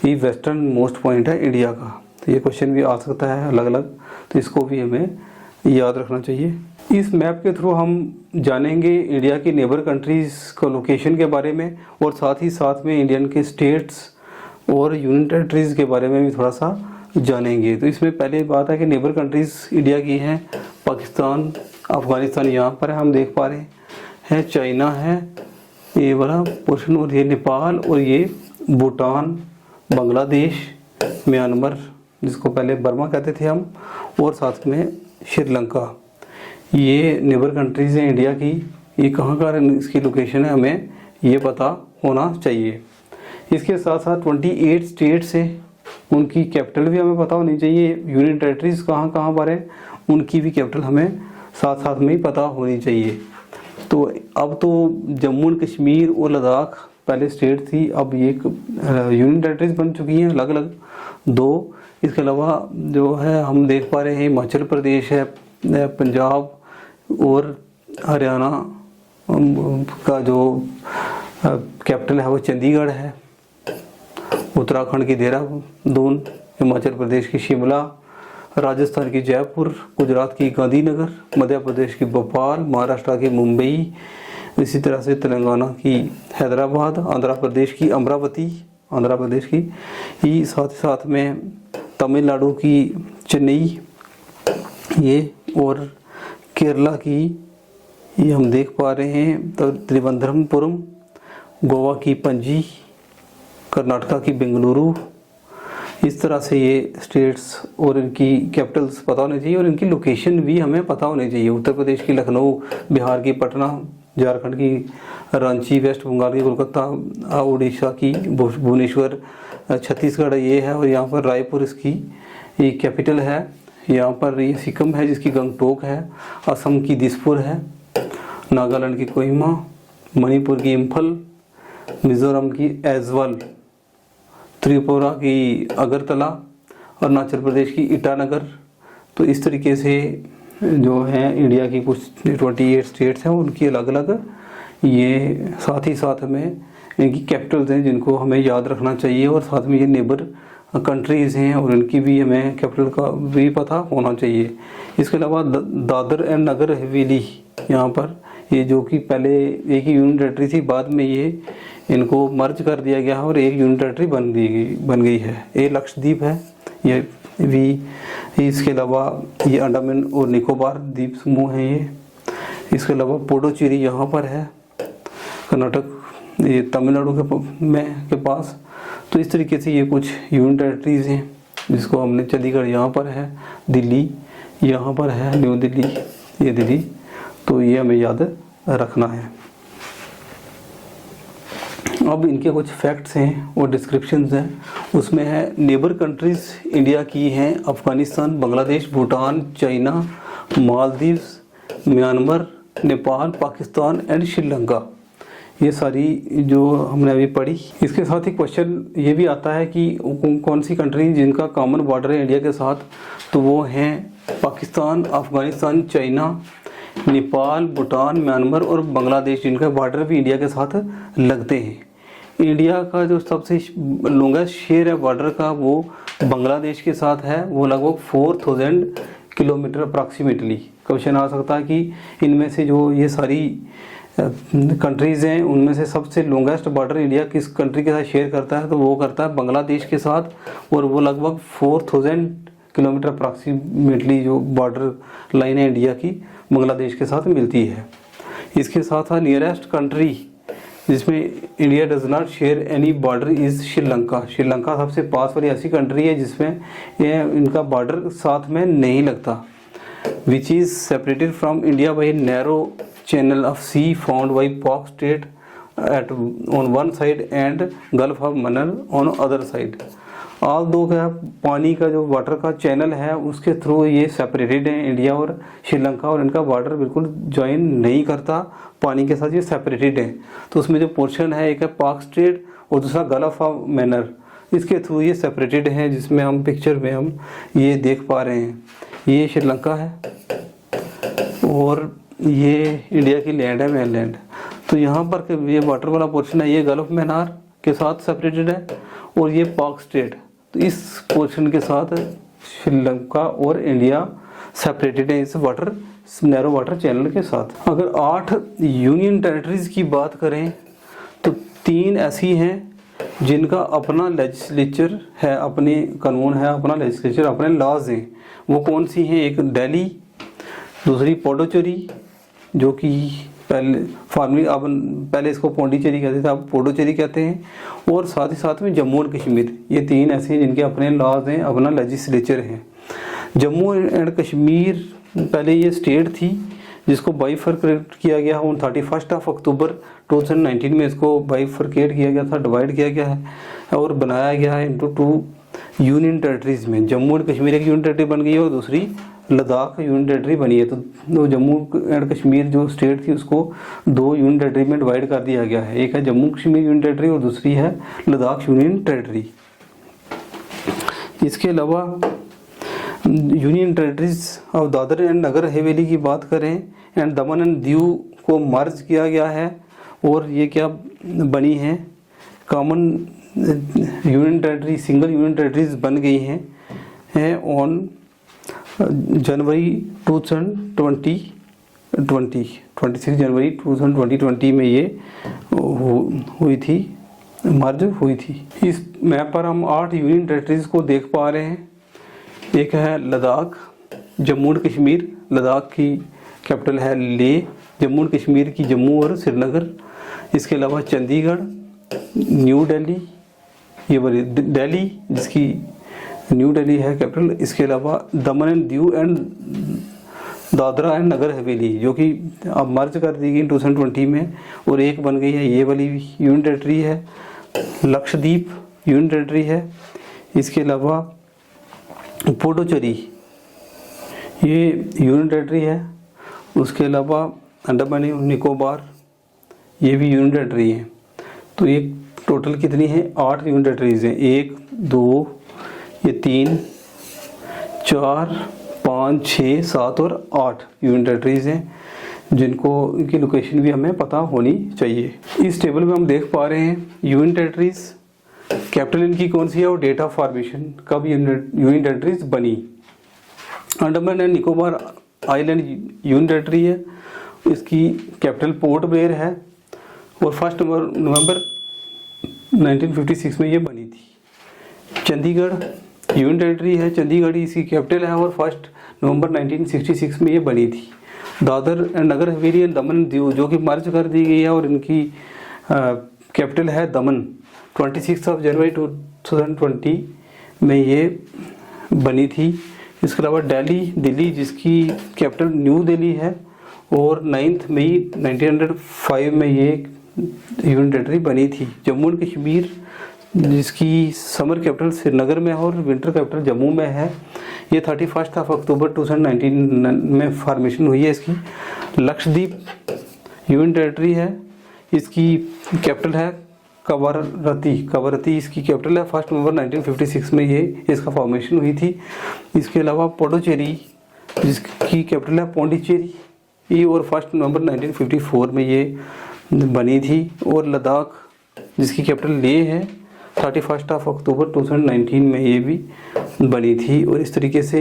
ये वेस्टर्न मोस्ट पॉइंट है इंडिया का। तो ये क्वेश्चन भी आ सकता है अलग अलग, तो इसको भी हमें याद रखना चाहिए। इस मैप के थ्रू हम जानेंगे इंडिया की नेबर कंट्रीज़ का लोकेशन के बारे में, और साथ ही साथ में इंडियन के स्टेट्स और यूनियन टेरिटरीज़ के बारे में भी थोड़ा सा जानेंगे। तो इसमें पहले बात है कि नेबर कंट्रीज़ इंडिया की हैं पाकिस्तान, अफ़गानिस्तान यहाँ पर हम देख पा रहे हैं, चाइना है ये वाला पोर्शन, और ये नेपाल, और ये भूटान, बांग्लादेश, म्यांमार जिसको पहले बर्मा कहते थे हम, और साथ में श्रीलंका। ये नेबर कंट्रीज़ हैं इंडिया की। ये कहाँ का इसकी लोकेशन है हमें ये पता होना चाहिए। इसके साथ साथ 28 स्टेट्स हैं, उनकी कैपिटल भी हमें पता होनी चाहिए। यूनियन टेरिटरीज़ कहाँ कहाँ पर है उनकी भी कैपिटल हमें साथ साथ में ही पता होनी चाहिए। तो अब तो जम्मू एंड कश्मीर और लद्दाख पहले स्टेट थी, अब ये यूनियन टेरिटरीज बन चुकी हैं अलग अलग 2। इसके अलावा जो है हम देख पा रहे हैं हिमाचल प्रदेश है, पंजाब और हरियाणा का जो कैपिटल है वो चंडीगढ़ है, उत्तराखंड की देहरादून, हिमाचल प्रदेश की शिमला, राजस्थान की जयपुर, गुजरात की गांधीनगर, मध्य प्रदेश की भोपाल, महाराष्ट्र की मुंबई, इसी तरह से तेलंगाना की हैदराबाद, आंध्र प्रदेश की अमरावती, आंध्र प्रदेश की ही, साथ में तमिलनाडु की चेन्नई ये, और केरला की ये हम देख पा रहे हैं तो त्रिवेंद्रमपुरम, गोवा की पणजी, कर्नाटका की बेंगलुरु। इस तरह से ये स्टेट्स और इनकी कैपिटल्स पता होनी चाहिए, और इनकी लोकेशन भी हमें पता होनी चाहिए। उत्तर प्रदेश की लखनऊ, बिहार की पटना, झारखंड की रांची, वेस्ट बंगाल की कोलकाता, उड़ीसा की भुवनेश्वर, छत्तीसगढ़ ये है, और यहाँ पर रायपुर इसकी ये कैपिटल है। यहाँ पर ये सिक्किम है जिसकी गंगटोक है, असम की दिसपुर है, नागालैंड की कोहिमा, मणिपुर की इम्फल, मिजोरम की ऐज्वाल, त्रिपुरा की अगरतला, अरुणाचल प्रदेश की ईटानगर। तो इस तरीके से जो है इंडिया की कुछ 28 स्टेट्स हैं उनकी अलग अलग ये साथ ही साथ में इनकी कैपिटल्स हैं जिनको हमें याद रखना चाहिए, और साथ में ये नेबर कंट्रीज़ हैं और इनकी भी हमें कैपिटल का भी पता होना चाहिए। इसके अलावा दादर एंड नगर हवेली यहाँ पर ये जो कि पहले एक ही यूनियन टेरिटरी थी, बाद में ये इनको मर्ज कर दिया गया है और एक यूनियन टेरिटरी बन गई है। ये लक्षद्वीप है ये भी। इसके अलावा ये अंडमान और निकोबार द्वीप समूह है ये। इसके अलावा पुडुचेरी यहाँ पर है, कर्नाटक ये तमिलनाडु के पास। तो इस तरीके से ये कुछ यूनियन टेरिटरीज हैं जिसको हमने, चंडीगढ़ यहाँ पर है, दिल्ली यहाँ पर है, न्यू दिल्ली ये दिल्ली। तो ये हमें याद रखना है। अब इनके कुछ फैक्ट्स हैं और डिस्क्रिप्शंस हैं। उसमें है नेबर कंट्रीज़ इंडिया की हैं Afghanistan, Bangladesh, Bhutan, China, Maldives, Myanmar, Nepal, Pakistan and Sri Lanka. ये सारी जो हमने अभी पढ़ी। इसके साथ ही क्वेश्चन ये भी आता है कि कौन सी कंट्री जिनका कॉमन बॉर्डर है इंडिया के साथ, तो वो हैं पाकिस्तान, अफ़गानिस्तान, चाइना, नेपाल, भूटान, म्यांमार और बांग्लादेश, जिनका बॉर्डर भी इंडिया के साथ लगते हैं। इंडिया का जो सबसे लॉन्गेस्ट शेयर है बॉर्डर का वो बांग्लादेश के साथ है, वो लगभग 4000 किलोमीटर अप्रॉक्सीमेटली। क्वेश्चन आ सकता है कि इनमें से जो ये सारी कंट्रीज़ हैं उनमें से सबसे लॉन्गेस्ट बॉर्डर इंडिया किस कंट्री के साथ शेयर करता है, तो वो करता है बांग्लादेश के साथ, और वो लगभग 4000 किलोमीटर अप्रॉक्सीमेटली जो बॉर्डर लाइन है इंडिया की बांग्लादेश के साथ मिलती है। इसके साथ साथ नियरेस्ट कंट्री जिसमें India does not share any border is Sri Lanka. Sri Lanka सबसे पास वाली ऐसी कंट्री है जिसमें इनका बॉर्डर साथ में नहीं लगता, which is separated from India by narrow channel of sea found by Pak Strait on one side and Gulf of Mannar on other side। All दो का पानी का जो वाटर का चैनल है उसके थ्रू ये सेपरेटेड है इंडिया और श्रीलंका, और इनका बॉर्डर बिल्कुल ज्वाइन नहीं करता पानी के साथ, ये सेपरेटेड है। तो उसमें जो पोर्शन है एक है पाक स्ट्रेट और दूसरा गल्फ ऑफ मैनर, इसके थ्रू ये सेपरेटेड है, जिसमें हम पिक्चर में हम ये देख पा रहे हैं। ये श्रीलंका है और ये इंडिया की लैंड है, मेनलैंड। तो यहाँ पर ये वाटर वाला पोर्शन है, ये गल्फ मैनार के साथ सेपरेटेड है, और ये पाक स्टेट, तो इस पोर्शन के साथ श्रीलंका और इंडिया सेपरेटेड है इस वाटर नैरो वाटर चैनल के साथ। अगर 8 यूनियन टेरिटरीज की बात करें तो 3 ऐसी हैं जिनका अपना लेजिस्लेचर है, अपने कानून है, अपना लेजिस्लेचर, अपने लॉज हैं। वो कौन सी हैं? एक दिल्ली, दूसरी पुडुचेरी जो कि पहले इसको पौंडीचेरी कहते थे, अब पुडुचेरी कहते हैं, और साथ ही साथ में जम्मू एंड कश्मीर। ये 3 ऐसे हैं जिनके अपने लॉज हैं, अपना लेजिस्लेचर है। जम्मू एंड कश्मीर पहले ये स्टेट थी जिसको बाइफरकेट किया गया on 31 अक्टूबर 2019 में इसको बाइफरकेट किया गया था, डिवाइड किया गया है और बनाया गया है इंटू 2 यूनियन टेरिटरीज में। जम्मू एंड कश्मीर एक यूनियन टेरिटरी बन गई है और दूसरी लद्दाख यूनियन टेरिटरी बनी है। तो जम्मू एंड कश्मीर जो स्टेट थी उसको 2 यूनियन टेरिटरी में डिवाइड कर दिया गया है, एक है जम्मू कश्मीर यूनियन टेरिटरी और दूसरी है लद्दाख यूनियन टेरिटरी। इसके अलावा union territories of Dadar and Nagar Haveli की बात करें एंड दमन एंड दीव को मर्ज किया गया है, और ये क्या बनी है? Common union territory, single union territories बन गई हैं ऑन जनवरी 2020 26 जनवरी 2020 में ये हुई थी, मर्ज हुई थी। इस मैप पर हम 8 यूनियन टेरिटरीज को देख पा रहे हैं। एक है लद्दाख, जम्मू एंड कश्मीर, लद्दाख की कैपिटल है ले, जम्मू एंड कश्मीर की जम्मू और श्रीनगर। इसके अलावा चंडीगढ़, न्यू दिल्ली, ये बड़ी दिल्ली जिसकी न्यू दिल्ली है कैपिटल। इसके अलावा Daman and Diu and Dadra and Nagar Haveli जो कि अब मर्ज कर दी गई 2020 में और एक बन गई है, ये वाली यूनियन टेरिटरी है। लक्षद्वीप यूनियन टेरिटरी है। इसके अलावा पुडुचेरी ये यूनियन टेरिटरी है। उसके अलावा अंडमान निकोबार ये भी यूनियन टेरिटरी है। तो ये टोटल कितनी है? 8 यूनियन टेरिटरीज हैं। 1 2 ये 3 4 5 6 7 और 8 यूनियन टेरिटरीज हैं जिनको इनकी लोकेशन भी हमें पता होनी चाहिए। इस टेबल में हम देख पा रहे हैं यूनियन टेरिटरीज, कैपिटल इनकी कौन सी है और डेट ऑफ फॉर्मेशन, कब यूनियन टेरिटरीज बनी। Andaman and Nicobar island union territory है, इसकी कैपिटल पोर्ट ब्लेयर है और 1 नवंबर 1956 में ये बनी थी। चंडीगढ़ यूनियन टेरिटरी है, चंडीगढ़ इसकी कैपिटल है और 1 नवंबर 1966 में ये बनी थी। Dadar and Nagar Haveli and Daman and Diu जो कि मर्ज कर दी गई है और इनकी कैपिटल है दमन, 26 जनवरी 2020 में ये बनी थी। इसके अलावा दिल्ली जिसकी कैपिटल न्यू दिल्ली है और 9 मई 1905 में ये यूनियन टेरिटरी बनी थी। जम्मू एंड कश्मीर जिसकी समर कैपिटल श्रीनगर में है और विंटर कैपिटल जम्मू में है, ये 31 अक्टूबर 2019 में फॉर्मेशन हुई है इसकी। लक्षद्वीप यूनियन टेरिटरी है, इसकी कैपिटल है कवारत्ती। कवारत्ती इसकी कैपिटल है। 1 नवंबर 1956 में ये इसका फॉर्मेशन हुई थी। इसके अलावा पुडुचेरी जिसकी कैपिटल है पौंडीचेरी, ये और 1 नवंबर 1954 में ये बनी थी। और लद्दाख जिसकी कैपिटल लेह है 31 अक्टूबर 2019 में ये भी बनी थी। और इस तरीके से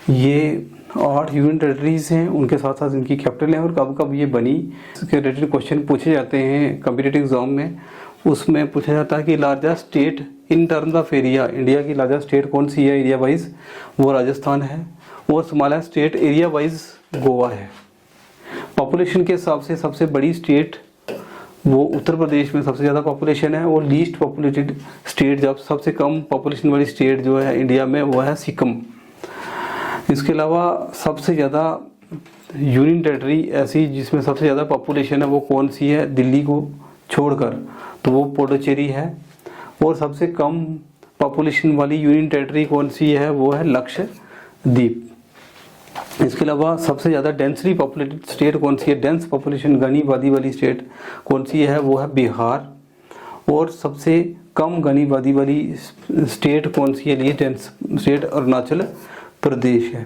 ये 8 यूनियन टेरिटरीज हैं, उनके साथ साथ इनकी कैपिटल है और कब कब ये बनी। इसके रिलेटेड क्वेश्चन पूछे जाते हैं कॉम्पिटिटिव एग्जाम में। उसमें पूछा जाता है कि largest state in terms of area, India की लार्जेस्ट स्टेट कौन सी है एरिया वाइज, वो राजस्थान है। और smallest state area wise Goa है। पॉपुलेशन के हिसाब से सबसे बड़ी स्टेट वो उत्तर प्रदेश में सबसे ज़्यादा पॉपुलेशन है। और लीस्ट पॉपुलेटेड स्टेट, जब सबसे कम पॉपुलेशन वाली स्टेट जो है इंडिया में वो है सिक्किम। इसके अलावा सबसे ज़्यादा यूनियन टेरिटरी ऐसी जिसमें सबसे ज़्यादा पॉपुलेशन है वो कौन सी है, दिल्ली को छोड़कर, तो वो पुडुचेरी है। और सबसे कम पॉपुलेशन वाली यूनियन टेरिटरी कौन सी है, वो है लक्षद्वीप। इसके अलावा सबसे ज़्यादा डेंसली पॉपुलेटेड स्टेट कौन सी है, डेंस पॉपुलेशन घनी आबादी वाली स्टेट कौन सी है, वो है बिहार। और सबसे कम घनी आबादी वाली स्टेट कौन सी है, लिए डेंस स्टेट अरुणाचल प्रदेश है।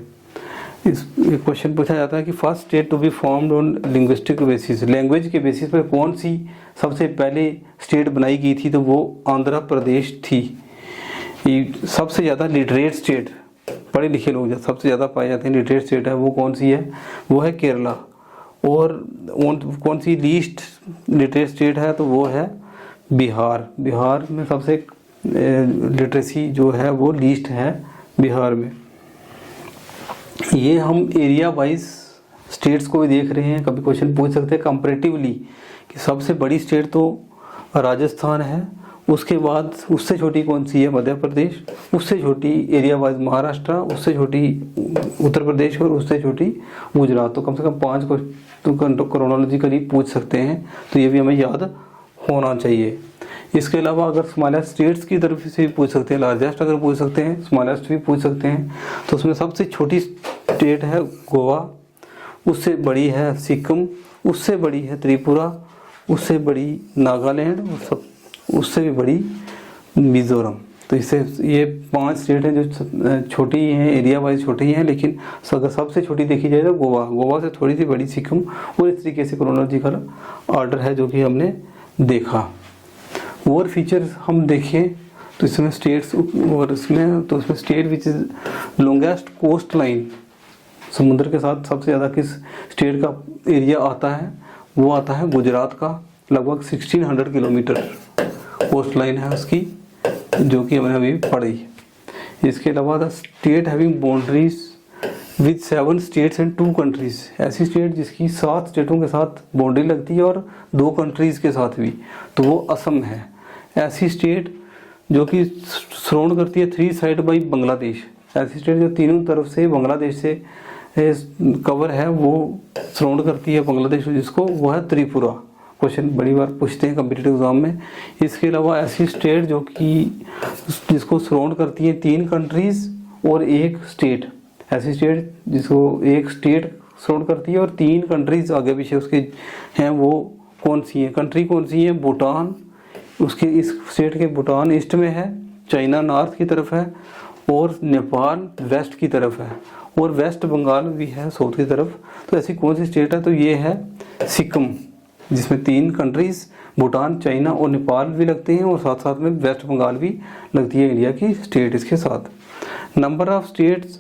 इस क्वेश्चन पूछा जाता है कि first state to be formed on linguistic basis, language के बेसिस पर कौन सी सबसे पहले स्टेट बनाई गई थी, तो वो आंध्र प्रदेश थी। ये सबसे ज़्यादा लिटरेट स्टेट, पढ़े लिखे लोग जब सबसे ज़्यादा पाए जाते हैं लिटरेट स्टेट है, वो कौन सी है, वो है केरला। और कौन सी लीस्ट लिटरेट स्टेट है, तो वो है बिहार। बिहार में सबसे लिटरेसी जो है वो लीस्ट है बिहार में। ये हम एरिया वाइज स्टेट्स को भी देख रहे हैं। कभी क्वेश्चन पूछ सकते हैं कंपैरेटिवली कि सबसे बड़ी स्टेट तो राजस्थान है, उसके बाद उससे छोटी कौन सी है, मध्य प्रदेश, उससे छोटी एरिया वाइज महाराष्ट्र, उससे छोटी उत्तर प्रदेश और उससे छोटी गुजरात। तो कम से कम 5 क्वेश्चन तो क्रोनोलॉजिकली पूछ सकते हैं, तो ये भी हमें याद होना चाहिए। इसके अलावा अगर स्मॉलेस्ट स्टेट्स की तरफ से भी पूछ सकते हैं, लार्जेस्ट अगर पूछ सकते हैं, स्मॉलेस्ट भी पूछ सकते हैं, तो उसमें सबसे छोटी स्टेट है गोवा, उससे बड़ी है सिक्किम, उससे बड़ी है त्रिपुरा, उससे बड़ी नागालैंड, उससे भी बड़ी मिजोरम। तो इससे ये 5 स्टेट हैं जो छोटी हैं, एरिया वाइज छोटी हैं, लेकिन अगर सबसे छोटी देखी जाए तो गोवा, गोवा से थोड़ी सी बड़ी सिक्किम। और इस तरीके से क्रोनोलॉजिकल ऑर्डर है जो कि हमने देखा। और फीचर्स हम देखें तो इसमें स्टेट्स और इसमें तो इसमें state which is longest coast line, समुद्र के साथ सबसे ज़्यादा किस स्टेट का एरिया आता है, वो आता है गुजरात का। लगभग 1600 किलोमीटर कोस्ट लाइन है उसकी, जो कि हमने अभी पढ़ी। इसके अलावा the state having boundaries with 7 states and 2 countries, ऐसी स्टेट जिसकी 7 स्टेटों के साथ बाउंड्री लगती है और 2 कंट्रीज के साथ भी, तो वो असम है। ऐसी स्टेट जो कि सराउंड करती है 3 साइड बाई बांग्लादेश, ऐसी स्टेट जो तीनों तरफ से बांग्लादेश से कवर है, वो सराउंड करती है बांग्लादेश जिसको, वो है त्रिपुरा। क्वेश्चन बड़ी बार पूछते हैं कॉम्पिटिटिव एग्जाम में। इसके अलावा ऐसी स्टेट जो कि जिसको सराउंड करती है 3 कंट्रीज और 1 स्टेट, ऐसी स्टेट जिसको 1 स्टेट सराउंड करती है और 3 कंट्रीज आगे पीछे उसके हैं, वो कौन सी है, कंट्री कौन सी है, भूटान, उसके इस स्टेट के भूटान ईस्ट में है, चाइना नॉर्थ की तरफ है, और नेपाल वेस्ट की तरफ है, और वेस्ट बंगाल भी है साउथ की तरफ। तो ऐसी कौन सी स्टेट है, तो ये है सिक्किम, जिसमें 3 कंट्रीज भूटान, चाइना और नेपाल भी लगते हैं, और साथ साथ में वेस्ट बंगाल भी लगती है इंडिया की स्टेट इसके साथ। नंबर ऑफ स्टेट्स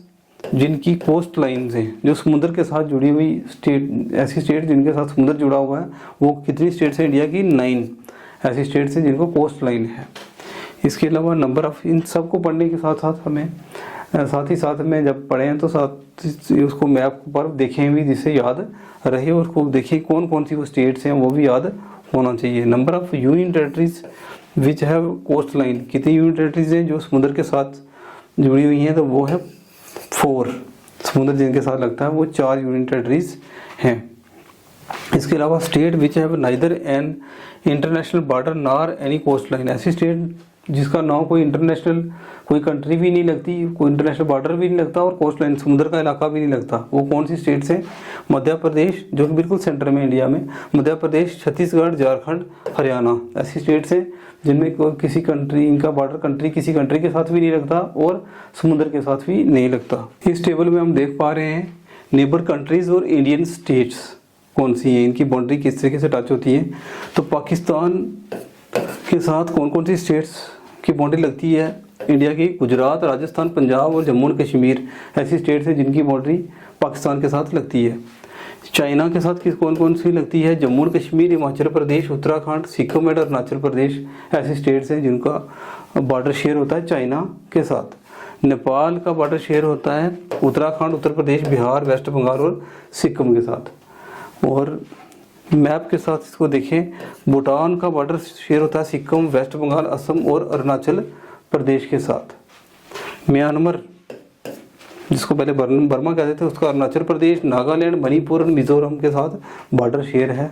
जिनकी कोस्ट लाइन्स हैं, जो समुद्र के साथ जुड़ी हुई स्टेट, ऐसी स्टेट जिनके साथ समुद्र जुड़ा हुआ है, वो कितनी स्टेट्स हैं इंडिया की, 9 ऐसी स्टेट्स हैं जिनको कोस्ट लाइन है। इसके अलावा नंबर ऑफ, इन सब को पढ़ने के साथ साथ हमें साथ ही साथ में जब पढ़ें तो साथ उसको मैप पर देखें भी, जिससे याद रहे, और उसको देखें कौन कौन सी वो स्टेट्स हैं, वो भी याद होना चाहिए। Number of union territories which have coast line, कितनी यूनियन टेरिटरीज हैं जो समुद्र के साथ जुड़ी हुई हैं, तो वो है 4, समुद्र जिनके साथ लगता है वो 4 यूनियन टेरिटरीज हैं। इसके अलावा state which have neither an international border nor any coast line, ऐसी स्टेट जिसका नाम कोई इंटरनेशनल कोई कंट्री भी नहीं लगती, कोई इंटरनेशनल बॉर्डर भी नहीं लगता और कोस्ट लाइन समुद्र का इलाका भी नहीं लगता। वो कौन सी स्टेट्स हैं? मध्य प्रदेश, जो कि बिल्कुल सेंटर में इंडिया में, मध्य प्रदेश, छत्तीसगढ़, झारखंड, हरियाणा ऐसी स्टेट्स हैं जिनमें कोई किसी कंट्री, इनका बॉर्डर कंट्री किसी कंट्री के साथ भी नहीं लगता और समुद्र के साथ भी नहीं लगता। इस टेबल में हम देख पा रहे हैं नेबर कंट्रीज और इंडियन स्टेट्स कौन सी हैं, इनकी बाउंड्री किस तरीके से टच होती है। तो पाकिस्तान के साथ कौन कौन सी स्टेट्स की बाउंड्री लगती है इंडिया की? गुजरात, राजस्थान, पंजाब और जम्मू एंड कश्मीर ऐसी स्टेट्स हैं जिनकी बाउंड्री पाकिस्तान के साथ लगती है। चाइना के साथ किस कौन कौन सी लगती है? जम्मू एंड कश्मीर, हिमाचल प्रदेश, उत्तराखंड, सिक्किम एंड अरुणाचल प्रदेश ऐसी स्टेट्स हैं जिनका बॉर्डर शेयर होता है चाइना के साथ। नेपाल का बॉर्डर शेयर होता है उत्तराखंड, उत्तर प्रदेश, बिहार, वेस्ट बंगाल और सिक्किम के साथ। और मैप के साथ इसको देखें, भूटान का बॉर्डर शेयर होता है सिक्किम, वेस्ट बंगाल, असम और अरुणाचल प्रदेश के साथ। म्यांमार, जिसको पहले बर्मा कहते थे, उसका अरुणाचल प्रदेश, नागालैंड, मणिपुर और मिजोरम के साथ बॉर्डर शेयर है।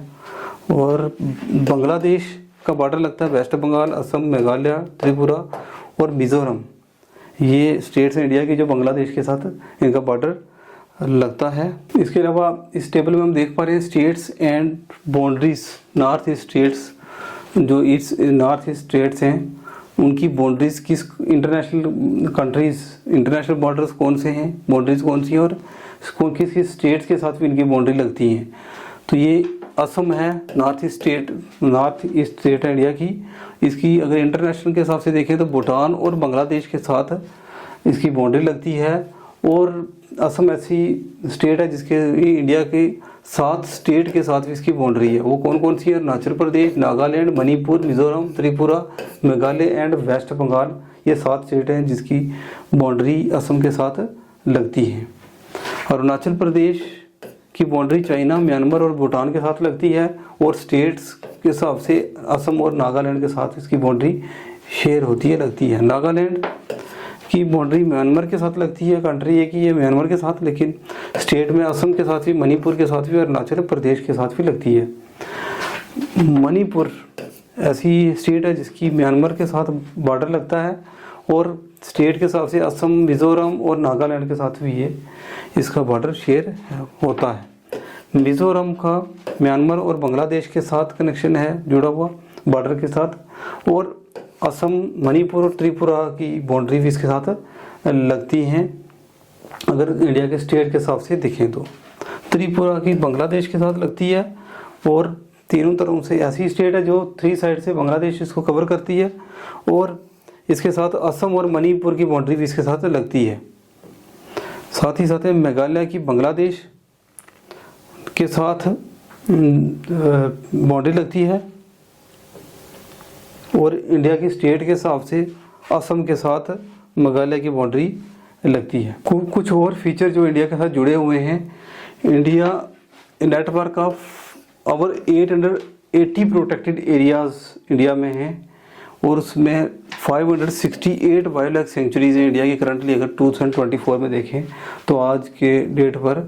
और बांग्लादेश का बॉर्डर लगता है वेस्ट बंगाल, असम, मेघालय, त्रिपुरा और मिजोरम। ये स्टेट्स हैं इंडिया की जो बांग्लादेश के साथ इनका बॉर्डर लगता है। इसके अलावा इस टेबल में हम देख पा रहे हैं states and boundaries. North east states, जो ईस्ट नॉर्थ ईस्ट स्टेट्स हैं उनकी बाउंड्रीज किस इंटरनेशनल कंट्रीज, इंटरनेशनल बॉर्डर्स कौन से हैं, बाउंड्रीज कौन सी हैं और किस किस स्टेट्स के साथ भी इनकी बाउंड्री लगती हैं। तो ये असम है, नॉर्थ ईस्ट स्टेट है इंडिया की। इसकी अगर इंटरनेशनल के हिसाब से देखें तो भूटान और बांग्लादेश के साथ इसकी बाउंड्री लगती है। और असम ऐसी स्टेट है जिसके इंडिया के 7 स्टेट के साथ भी इसकी बाउंड्री है। वो कौन कौन सी है? Arunachal Pradesh, Nagaland, Manipur, Mizoram, Tripura, Meghalaya and waste Bengal. ये 7 स्टेट हैं जिसकी बाउंड्री असम के साथ लगती है। अरुणाचल प्रदेश की बाउंड्री चाइना, म्यांमार और भूटान के साथ लगती है और स्टेट्स के हिसाब से असम और नागालैंड के साथ इसकी बाउंड्री शेयर होती है, लगती है। नागालैंड की बाउंड्री म्यांमार के साथ लगती है, कंट्री है कि ये म्यांमार के साथ, लेकिन स्टेट में असम के साथ भी, मणिपुर के साथ भी और अरुणाचल प्रदेश के साथ भी लगती है। मणिपुर ऐसी स्टेट है जिसकी म्यांमार के साथ बॉर्डर लगता है और स्टेट के हिसाब से असम, मिजोरम और नागालैंड के साथ भी ये इसका बॉर्डर शेयर होता है। मिजोरम का म्यांमार और बांग्लादेश के साथ कनेक्शन है जुड़ा हुआ बॉर्डर के साथ। और असम, मणिपुर और त्रिपुरा की बाउंड्री भी इसके साथ लगती हैं अगर इंडिया के स्टेट के हिसाब से देखें तो। त्रिपुरा की बांग्लादेश के साथ लगती है और तीनों तरफ से ऐसी स्टेट है जो 3 साइड से बांग्लादेश इसको कवर करती है और इसके साथ असम और मणिपुर की बाउंड्री भी इसके साथ लगती है। साथ ही साथ मेघालय की बांग्लादेश के साथ बाउंड्री लगती है और इंडिया की स्टेट के हिसाब से असम के साथ मेघालय की बाउंड्री लगती है। कुछ और फीचर जो इंडिया के साथ जुड़े हुए हैं, India network of over 880 protected areas India में हैं और उसमें 568 वाइल्ड लाइफ सेंचुरीज हैं इंडिया की करंटली। अगर 2024 में देखें तो आज के डेट पर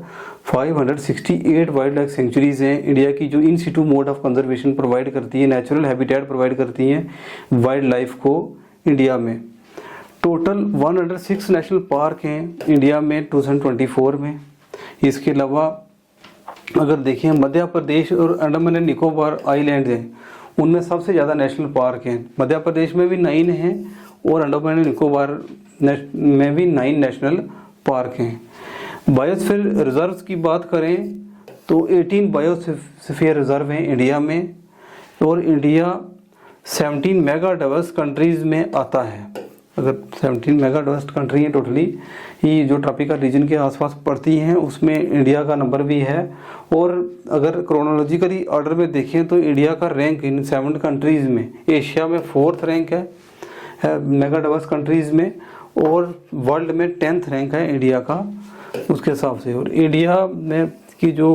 568 वाइल्ड लाइफ सेंचुरीज हैं इंडिया की, जो in situ mode of conservation provide करती है, नेचुरल हैबिटेट प्रोवाइड करती हैं वाइल्ड लाइफ को इंडिया में। टोटल 106 नेशनल पार्क हैं इंडिया में 2024 में। इसके अलावा अगर देखें मध्य प्रदेश और अंडमान एंड निकोबार आइलैंड हैं, उनमें सबसे ज़्यादा नेशनल पार्क हैं। मध्य प्रदेश में भी 9 हैं और अंडमान एंड निकोबार में भी 9 नेशनल पार्क हैं। बायोस्फीयर रिजर्व्स की बात करें तो 18 बायोस्फीयर रिजर्व हैं इंडिया में और इंडिया 17 मेगा डाइवर्स कंट्रीज़ में आता है। अगर 17 मेगा डाइवर्स कंट्री हैं टोटली, ये जो ट्रॉपिकल रीजन के आसपास पड़ती हैं उसमें इंडिया का नंबर भी है। और अगर क्रोनोलॉजिकली ऑर्डर में देखें तो इंडिया का रैंक इन 7 कंट्रीज़ में एशिया में 4th रैंक है मेगा डाइवर्स कंट्रीज़ में और वर्ल्ड में 10th रैंक है इंडिया का उसके हिसाब से। और इंडिया में की जो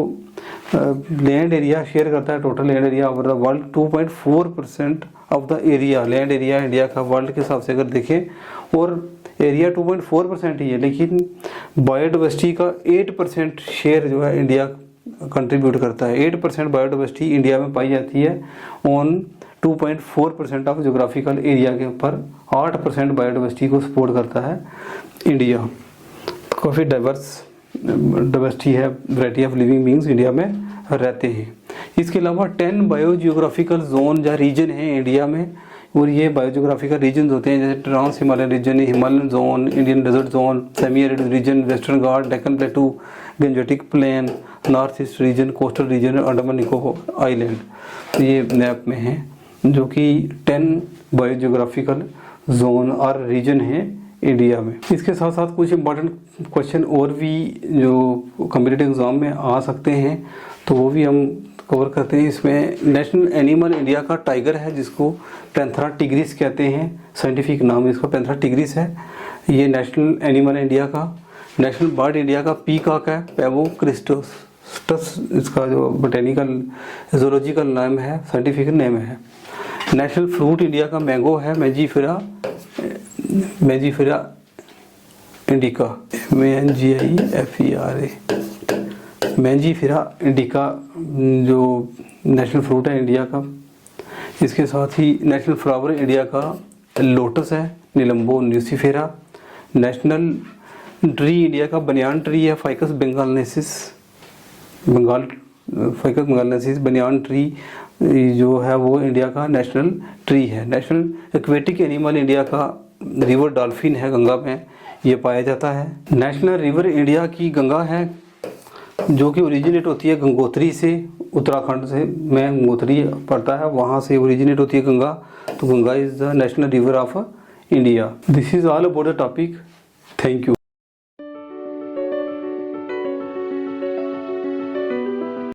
लैंड एरिया शेयर करता है, total land area over the world 2.4% of the area, land area India का वर्ल्ड के हिसाब से अगर देखें और एरिया 2.4% ही है, लेकिन बायोडाइवर्सिटी का 8% शेयर जो है इंडिया कंट्रीब्यूट करता है। 8% बायोडाइवर्सिटी इंडिया में पाई जाती है ऑन 2.4% ऑफ जोग्राफिकल एरिया के ऊपर 8% बायोडाइवर्सिटी को सपोर्ट करता है इंडिया। काफ़ी डाइवर्सिटी है, variety of living beings India में रहते हैं। इसके अलावा 10 बायोजियोग्राफिकल जोन या रीजन हैं इंडिया में, और ये बायोजियोग्राफिकल रीजन होते हैं जैसे trans Himalayan region, Himalayan zone, Indian desert zone, semi arid region, western Ghat, Deccan plateau, Gangetic plain, north east region, coastal region, Andaman Nicobar island. ये मैप में हैं जो कि 10 बायोजियोग्राफिकल जोन और रीजन हैं इंडिया में। इसके साथ साथ कुछ इंपॉर्टेंट क्वेश्चन और भी जो कॉम्पिटिटिव एग्जाम में आ सकते हैं तो वो भी हम कवर करते हैं। इसमें नेशनल एनिमल इंडिया का टाइगर है जिसको पैंथेरा टिग्रिस कहते हैं, साइंटिफिक नाम इसका पैंथेरा टिग्रिस है। ये नेशनल एनिमल इंडिया का। नेशनल बर्ड इंडिया का पीकॉक है, पैवो क्रिस्टोस्टस इसका जो बोटेनिकल जूलॉजिकल नाम है, साइंटिफिक नेम है। नेशनल फ्रूट इंडिया का मैंगो है, Mangifera indica, MANGIFERA, Mangifera indica जो नेशनल फ्रूट है इंडिया का। इसके साथ ही नेशनल फ्लावर इंडिया का लोटस है, निलंबो न्यूसीफेरा। नेशनल ट्री इंडिया का बनियान ट्री है, फाइकस बेंगालेंसिस, बनियान ट्री जो है वो इंडिया का नेशनल ट्री है। नेशनल एक्वेटिक एनिमल इंडिया का रिवर डॉल्फिन है, गंगा में ये पाया जाता है। नेशनल रिवर इंडिया की गंगा है जो कि ओरिजिनेट होती है गंगोत्री से, उत्तराखंड से में गंगोत्री पड़ता है, वहाँ से ओरिजिनेट होती है गंगा। तो Ganga is the national river of India. This is all about the topic. Thank you.